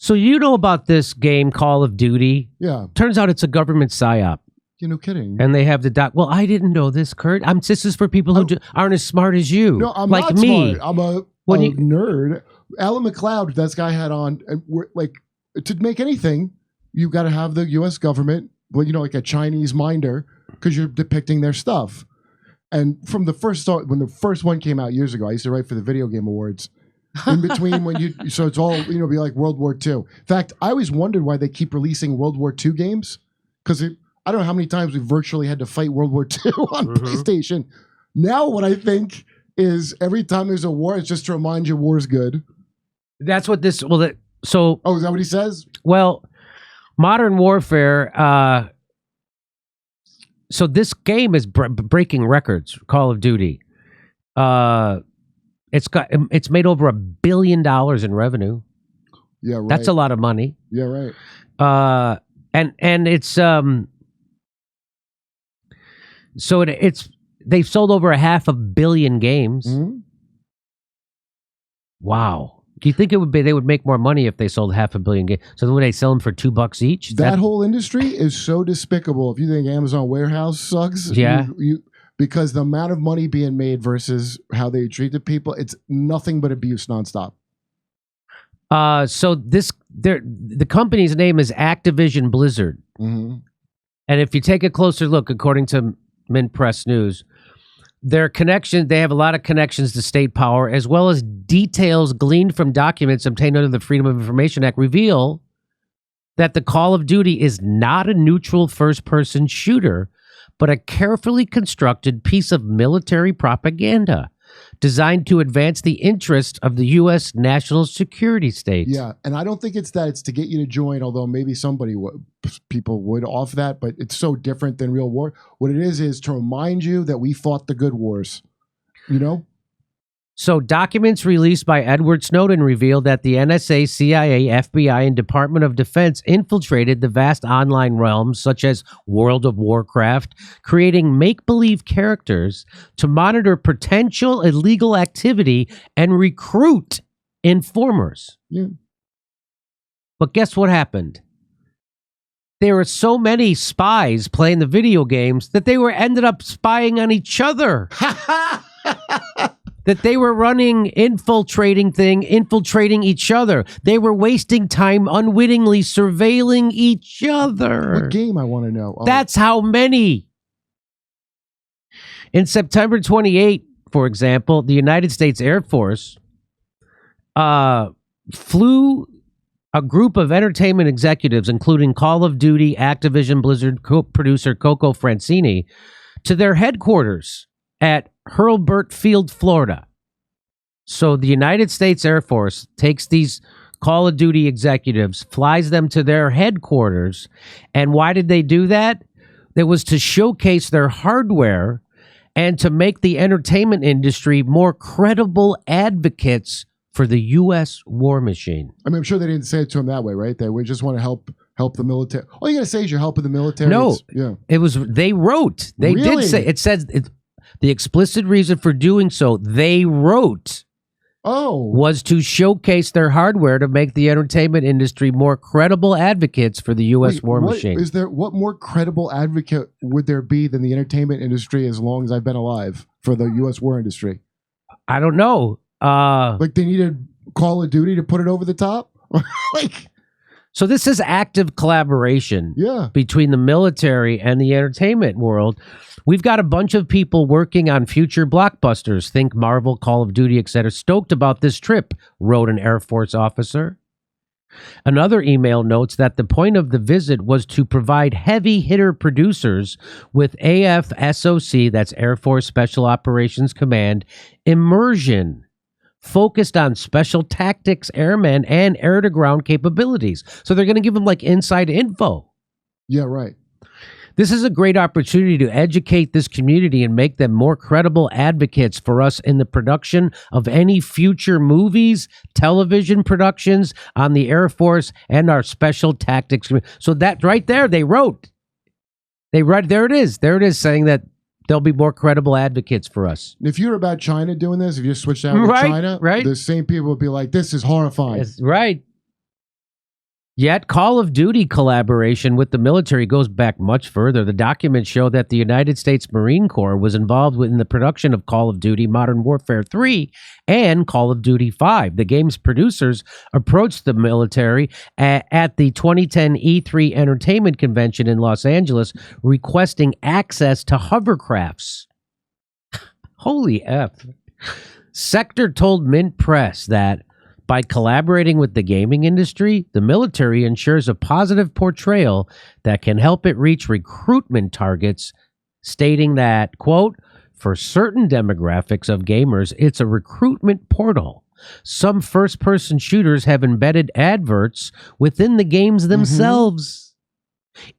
So you know about this game, Call of Duty? Yeah. Turns out it's a government PSYOP. You're no kidding. And they have the doc. Well, I didn't know this, Kurt. This is for people who aren't as smart as you. No, I'm like not me. smart. I'm a nerd. Alan McLeod, that guy had on, and we're like, to make anything, you've got to have the U.S. government, well, like a Chinese minder, because you're depicting their stuff. And from the first start, when the first one came out years ago, I used to write for the Video Game Awards. In between so it's all, be like World War II. In fact, I always wondered why they keep releasing World War II games, because I don't know how many times we virtually had to fight World War II on PlayStation. Now what I think is every time there's a war, it's just to remind you war's good. That's what this, oh, is that what he says? Well, Modern Warfare, so this game is breaking records, Call of Duty. It's made over $1 billion in revenue. Yeah, right. That's a lot of money. Yeah, right. And it's so it's they've sold over 500 million games. Mm-hmm. Wow. Do you think they would make more money if they sold 500 million games? So would they sell them for $2 each? That whole industry is so despicable. If you think Amazon warehouse sucks, yeah. Because the amount of money being made versus how they treat the people, it's nothing but abuse nonstop. So the company's name is Activision Blizzard. Mm-hmm. And if you take a closer look, according to Mint Press News, they have a lot of connections to state power, as well as details gleaned from documents obtained under the Freedom of Information Act reveal that the Call of Duty is not a neutral first-person shooter, but a carefully constructed piece of military propaganda designed to advance the interest of the U.S. national security state. Yeah, and I don't think it's that. It's to get you to join, although maybe people would off that, but it's so different than real war. What it is to remind you that we fought the good wars, So documents released by Edward Snowden revealed that the NSA, CIA, FBI, and Department of Defense infiltrated the vast online realms such as World of Warcraft, creating make-believe characters to monitor potential illegal activity and recruit informers. Yeah. But guess what happened? There were so many spies playing the video games that they ended up spying on each other. That they were infiltrating each other. They were wasting time unwittingly surveilling each other. What game, I want to know? Oh. That's how many. In September 28, for example, the United States Air Force flew a group of entertainment executives, including Call of Duty, Activision Blizzard producer Coco Francini, to their headquarters at Hurlburt Field, Florida. So the United States Air Force takes these Call of Duty executives, flies them to their headquarters. And why did they do that? It was to showcase their hardware and to make the entertainment industry more credible advocates for the U.S. war machine. I mean, I'm sure they didn't say it to him that way, right? They just want to help the military. All you got to say is you're helping the military. No, it was, they wrote. They really? did say, it says the explicit reason for doing so, they wrote, was to showcase their hardware to make the entertainment industry more credible advocates for the U.S. war machine. What more credible advocate would there be than the entertainment industry as long as I've been alive for the U.S. war industry? I don't know. Like they needed Call of Duty to put it over the top? So this is active collaboration between the military and the entertainment world. We've got a bunch of people working on future blockbusters, think Marvel, Call of Duty, etc., stoked about this trip, wrote an Air Force officer. Another email notes that the point of the visit was to provide heavy hitter producers with AFSOC, that's Air Force Special Operations Command, immersion, focused on special tactics, airmen, and air-to-ground capabilities. So they're going to give them like inside info. Yeah, right. This is a great opportunity to educate this community and make them more credible advocates for us in the production of any future movies, television productions on the Air Force and our special tactics. So that right there, there it is. There it is, saying that there'll be more credible advocates for us. If you're about China doing this, if you switched out with China, the same people would be like, this is horrifying. That's right. Yet Call of Duty collaboration with the military goes back much further. The documents show that the United States Marine Corps was involved in the production of Call of Duty Modern Warfare 3 and Call of Duty 5. The game's producers approached the military at the 2010 E3 Entertainment Convention in Los Angeles requesting access to hovercrafts. Holy F. Sector told Mint Press that by collaborating with the gaming industry, the military ensures a positive portrayal that can help it reach recruitment targets, stating that, quote, for certain demographics of gamers, it's a recruitment portal. Some first-person shooters have embedded adverts within the games themselves.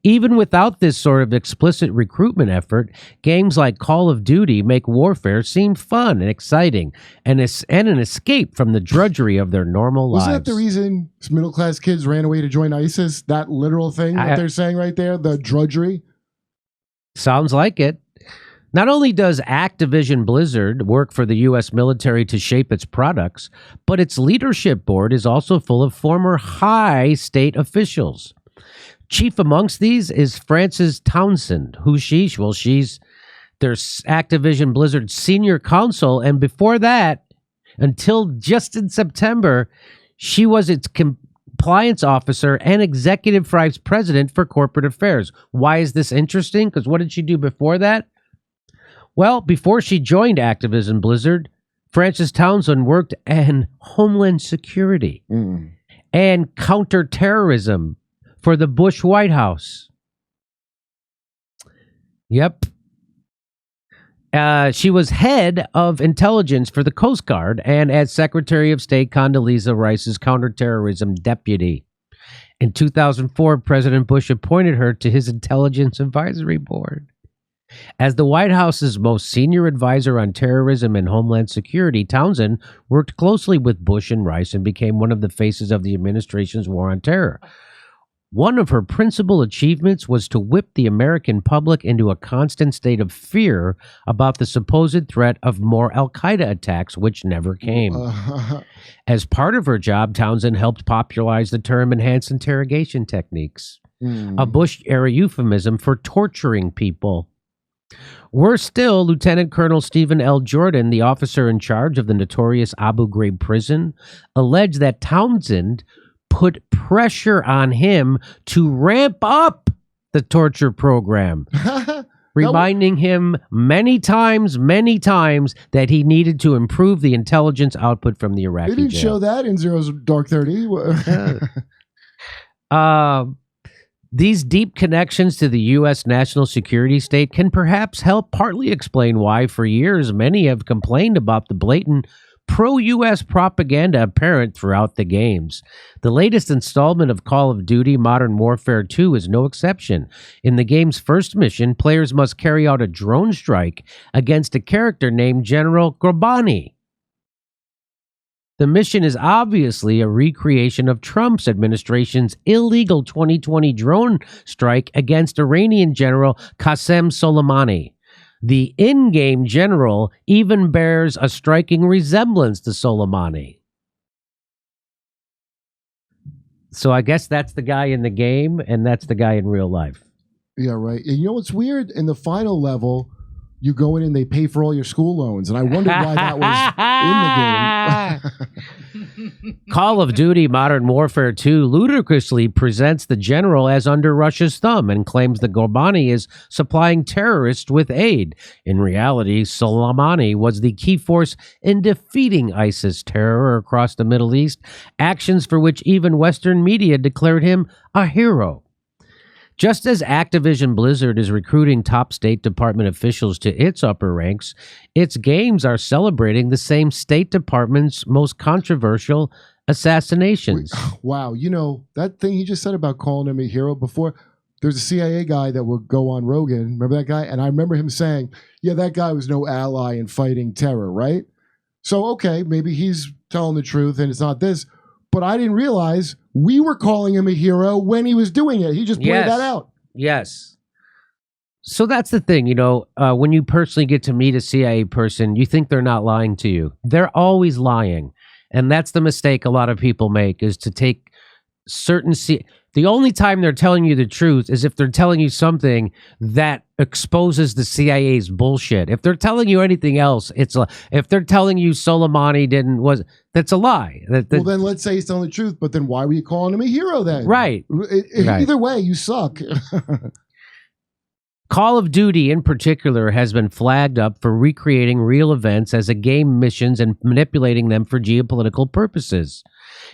Even without this sort of explicit recruitment effort, games like Call of Duty make warfare seem fun and exciting and an escape from the drudgery of their normal lives. Wasn't that the reason middle-class kids ran away to join ISIS? That literal thing that they're saying right there? The drudgery? Sounds like it. Not only does Activision Blizzard work for the U.S. military to shape its products, but its leadership board is also full of former high state officials. Chief amongst these is Frances Townsend, she's their Activision Blizzard senior counsel, and before that, until just in September, she was its compliance officer and executive vice president for corporate affairs. Why is this interesting? Because what did she do before that? Well, before she joined Activision Blizzard, Frances Townsend worked in Homeland Security and counterterrorism for the Bush White House. Yep. She was head of intelligence for the Coast Guard and as Secretary of State Condoleezza Rice's counterterrorism deputy. In 2004, President Bush appointed her to his Intelligence Advisory Board. As the White House's most senior advisor on terrorism and homeland security, Townsend worked closely with Bush and Rice and became one of the faces of the administration's war on terror. One of her principal achievements was to whip the American public into a constant state of fear about the supposed threat of more al-Qaeda attacks, which never came. As part of her job, Townsend helped popularize the term enhanced interrogation techniques, a Bush-era euphemism for torturing people. Worse still, Lieutenant Colonel Stephen L. Jordan, the officer in charge of the notorious Abu Ghraib prison, alleged that Townsend put pressure on him to ramp up the torture program, reminding him many times that he needed to improve the intelligence output from the Iraqi They didn't jail. show that in Zero's Dark 30. These deep connections to the U.S. national security state can perhaps help partly explain why, for years, many have complained about the blatant pro-U.S. propaganda apparent throughout the games. The latest installment of Call of Duty Modern Warfare 2 is no exception. In the game's first mission, players must carry out a drone strike against a character named General Ghorbrani. The mission is obviously a recreation of Trump's administration's illegal 2020 drone strike against Iranian General Qasem Soleimani. The in-game general even bears a striking resemblance to Soleimani. So I guess that's the guy in the game, and that's the guy in real life. Yeah, right. And you know what's weird? In the final level, you go in and they pay for all your school loans. And I wondered why that was in the game. Call of Duty Modern Warfare 2 ludicrously presents the general as under Russia's thumb and claims that Ghorbrani is supplying terrorists with aid. In reality, Soleimani was the key force in defeating ISIS terror across the Middle East, actions for which even Western media declared him a hero. Just as Activision Blizzard is recruiting top State Department officials to its upper ranks, its games are celebrating the same State Department's most controversial assassinations. Wow, you know, that thing he just said about calling him a hero before, there's a CIA guy that will go on Rogan. Remember that guy? And I remember him saying, yeah, that guy was no ally in fighting terror, right? So, okay, maybe he's telling the truth and it's not this. But I didn't realize we were calling him a hero when he was doing it. He just pointed that out. Yes. So that's the thing, you know, when you personally get to meet a CIA person, you think they're not lying to you. They're always lying. And that's the mistake a lot of people make, is to take the only time they're telling you the truth is if they're telling you something that exposes the CIA's bullshit. If they're telling you anything else, if they're telling you Soleimani that's a lie. Well, then let's say he's telling the truth, but then why were you calling him a hero then? Right. Either way, you suck. Call of Duty, in particular, has been flagged up for recreating real events as a game missions and manipulating them for geopolitical purposes.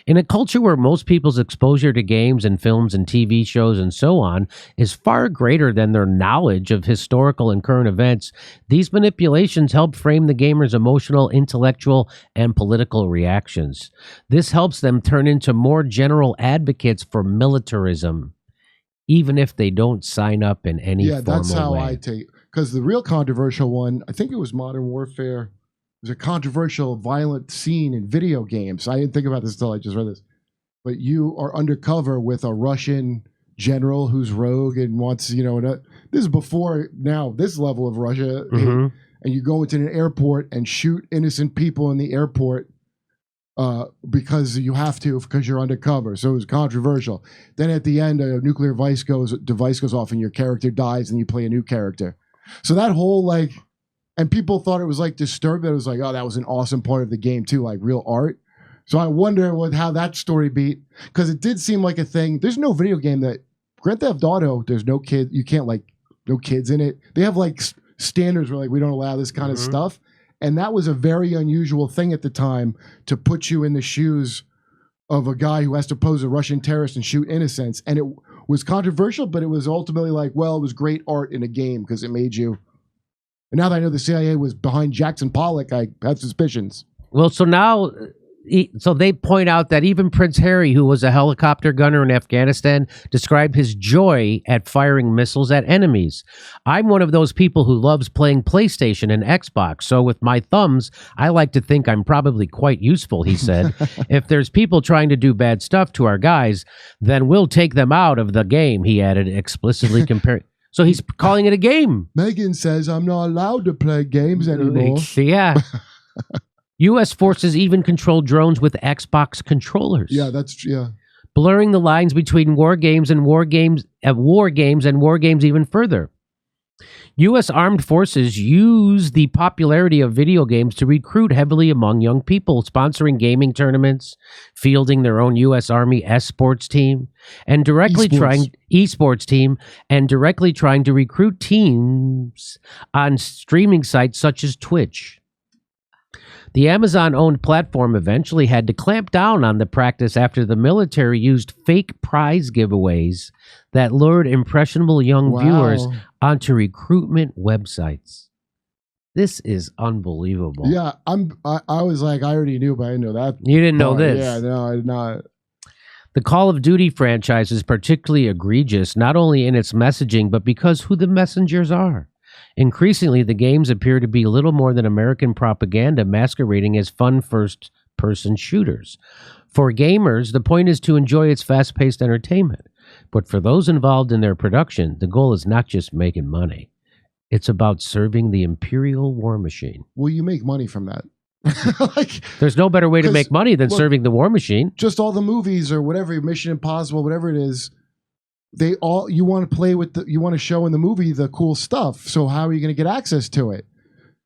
In a culture where most people's exposure to games and films and TV shows and so on is far greater than their knowledge of historical and current events, these manipulations help frame the gamer's emotional, intellectual, and political reactions. This helps them turn into more general advocates for militarism, even if they don't sign up in any formal way. Yeah, that's how I take it. Because the real controversial one, I think it was Modern Warfare. There's a controversial, violent scene in video games. I didn't think about this until I just read this. But you are undercover with a Russian general who's rogue and wants, this is before now this level of Russia. Mm-hmm. And you go into an airport and shoot innocent people in the airport because you have to, because you're undercover. So it was controversial. Then at the end, a nuclear device goes off and your character dies and you play a new character. So that whole and people thought it was disturbing. It was oh, that was an awesome part of the game too, real art. So I wonder how that story beat, because it did seem like a thing. There's no video game that Grand Theft Auto. There's no kid. You can't no kids in it. They have standards where we don't allow this kind of stuff. And that was a very unusual thing at the time, to put you in the shoes of a guy who has to pose a Russian terrorist and shoot innocents. And it was controversial, but it was ultimately it was great art in a game because it made you. And now that I know the CIA was behind Jackson Pollock, I have suspicions. Well, so now, they point out that even Prince Harry, who was a helicopter gunner in Afghanistan, described his joy at firing missiles at enemies. I'm one of those people who loves playing PlayStation and Xbox, so with my thumbs, I like to think I'm probably quite useful, he said. If there's people trying to do bad stuff to our guys, then we'll take them out of the game, he added, explicitly comparing. So he's calling it a game. Megan says I'm not allowed to play games anymore. Yeah. U.S. forces even control drones with Xbox controllers. Yeah, blurring the lines between war games and war games even further. U.S. armed forces use the popularity of video games to recruit heavily among young people, sponsoring gaming tournaments, fielding their own U.S. Army esports team, and directly trying to recruit teams on streaming sites such as Twitch. The Amazon-owned platform eventually had to clamp down on the practice after the military used fake prize giveaways that lured impressionable young viewers onto recruitment websites. This is unbelievable. Yeah, I was I already knew, but I didn't know that. You didn't know this? Yeah, no, I did not. The Call of Duty franchise is particularly egregious, not only in its messaging, but because who the messengers are. Increasingly, the games appear to be little more than American propaganda masquerading as fun first-person shooters. For gamers, the point is to enjoy its fast-paced entertainment. But for those involved in their production, the goal is not just making money. It's about serving the imperial war machine. Well, you make money from that. There's no better way to make money than serving the war machine. Just all the movies or whatever, Mission Impossible, whatever it is, you want to play with you want to show in the movie the cool stuff. So how are you going to get access to it?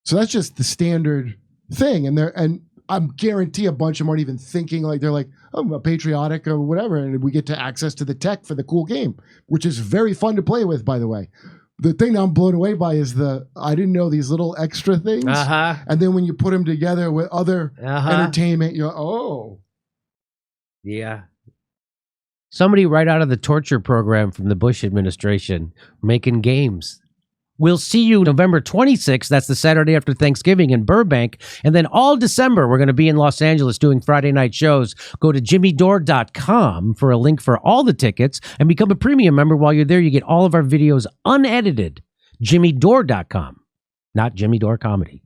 So that's just the standard thing. And I guarantee a bunch of them aren't even thinking they're oh, patriotic or whatever. And we get to access to the tech for the cool game, which is very fun to play with, by the way. The thing I'm blown away by is I didn't know these little extra things. And then when you put them together with other entertainment, you're oh. Yeah. Somebody right out of the torture program from the Bush administration making games. We'll see you November 26th. That's the Saturday after Thanksgiving in Burbank. And then all December, we're going to be in Los Angeles doing Friday night shows. Go to jimmydore.com for a link for all the tickets and become a premium member. While you're there, you get all of our videos unedited. jimmydore.com, not Jimmy Dore Comedy.